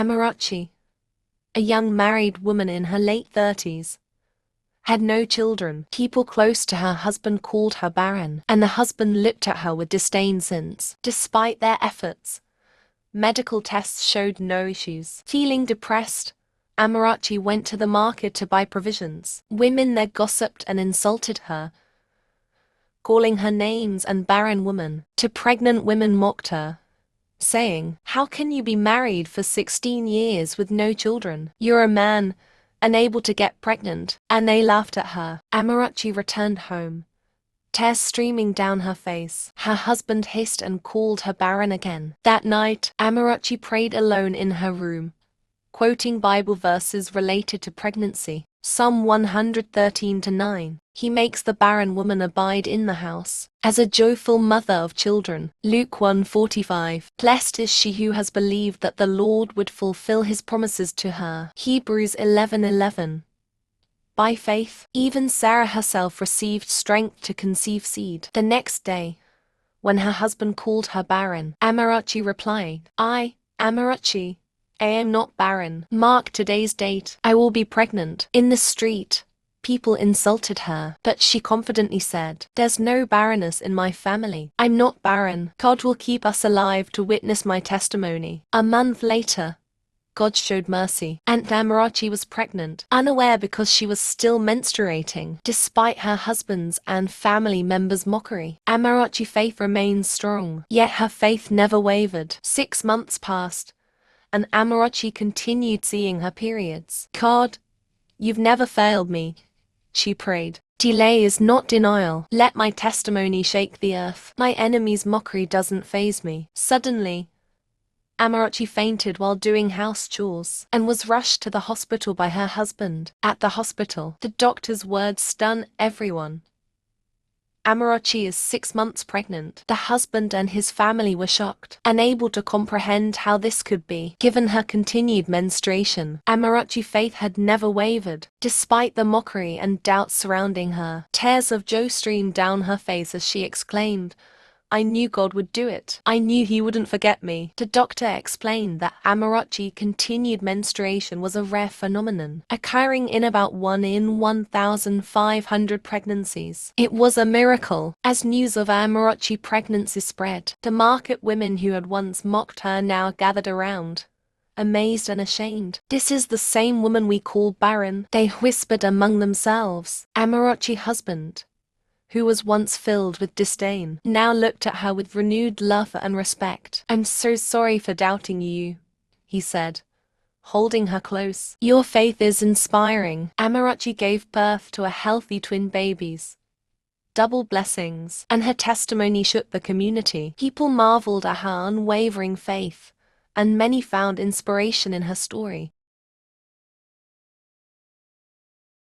Amarachi, a young married woman in her late 30s, had no children. People close to her husband called her barren, and the husband looked at her with disdain since, despite their efforts, medical tests showed no issues. Feeling depressed, Amarachi went to the market to buy provisions. Women there gossiped and insulted her, calling her names and barren woman. To pregnant women mocked her, saying, "How can you be married for 16 years with no children? You're a man, unable to get pregnant." And they laughed at her. Amarachi returned home, tears streaming down her face. Her husband hissed and called her barren again. That night, Amarachi prayed alone in her room, quoting Bible verses related to pregnancy. Psalm 113:9. He makes the barren woman abide in the house as a joyful mother of children. Luke 1:45. Blessed is she who has believed that the Lord would fulfill his promises to her. Hebrews 11:11. By faith, even Sarah herself received strength to conceive seed. The next day, when her husband called her barren, Amarachi replied, Amarachi, I am not barren. Mark today's date. I will be pregnant. In the street, people insulted her, but she confidently said, "There's no barrenness in my family. I'm not barren. God will keep us alive to witness my testimony." A month later, God showed mercy, and Amarachi was pregnant, unaware because she was still menstruating, despite her husband's and family members' mockery. Amarachi's faith remained strong, yet her faith never wavered. 6 months passed, and Amarachi continued seeing her periods. "God, you've never failed me," she prayed. "Delay is not denial. Let my testimony shake the earth. My enemy's mockery doesn't faze me." Suddenly, Amarachi fainted while doing house chores and was rushed to the hospital by her husband. At the hospital, the doctor's words stunned everyone. Amarachi is 6 months pregnant. The husband and his family were shocked, unable to comprehend how this could be, given her continued menstruation. Amarachi's faith had never wavered, despite the mockery and doubts surrounding her. Tears of joy streamed down her face as she exclaimed, "I knew God would do it. I knew he wouldn't forget me." The doctor explained that Amarachi's continued menstruation was a rare phenomenon, occurring in about 1 in 1,500 pregnancies. It was a miracle. As news of Amarachi's pregnancy spread, the market women who had once mocked her now gathered around, amazed and ashamed. "This is the same woman we call barren," they whispered among themselves. Amarachi's husband, who was once filled with disdain, now looked at her with renewed love and respect. "I'm so sorry for doubting you," he said, holding her close. "Your faith is inspiring." Amarachi gave birth to a healthy twin babies, double blessings, and her testimony shook the community. People marveled at her unwavering faith, and many found inspiration in her story.